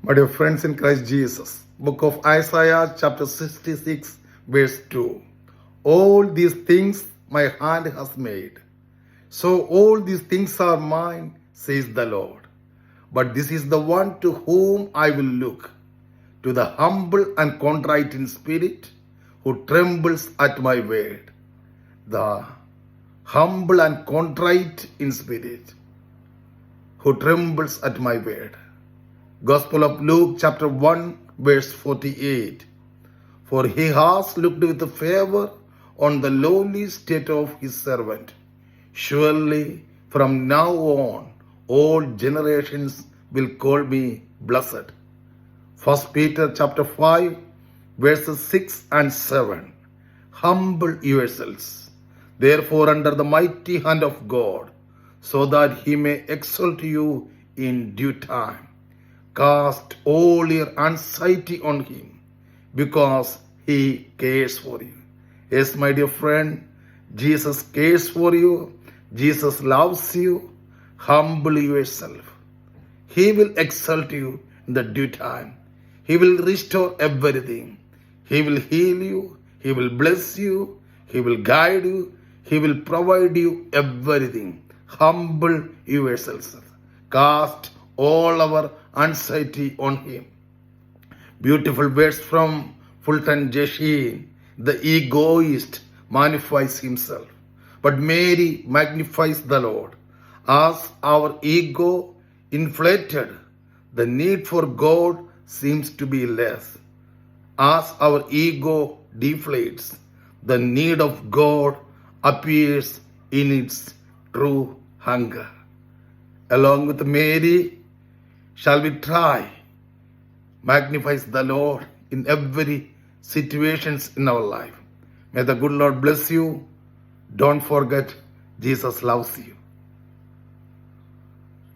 My dear friends in Christ Jesus, book of Isaiah chapter 66 verse 2. All these things my hand has made. So all these things are mine, says the Lord. But this is the one to whom I will look, to the humble and contrite in spirit, who trembles at my word. The humble and contrite in spirit, who trembles at my word. Gospel of Luke chapter 1 verse 48. For he has looked with favor on the lowly state of his servant. Surely from now on all generations will call me blessed. 1 Peter chapter 5 verses 6 and 7. Humble yourselves, therefore, under the mighty hand of God, so that he may exalt you in due time. Cast all your anxiety on him, because he cares for you. Yes, my dear friend, Jesus cares for you. Jesus loves you. Humble yourself. He will exalt you in the due time. He will restore everything. He will heal you. He will bless you. He will guide you. He will provide you everything. Humble yourselves. Cast all our anxiety on him. Beautiful words from Fulton J. Sheen. The egoist magnifies himself, but Mary magnifies the Lord. As our ego inflated, the need for God seems to be less. As our ego deflates, the need of God appears in its true hunger. Along with Mary, shall we try magnifies the Lord in every situations in our life. May the good Lord bless you. Don't forget, Jesus loves you.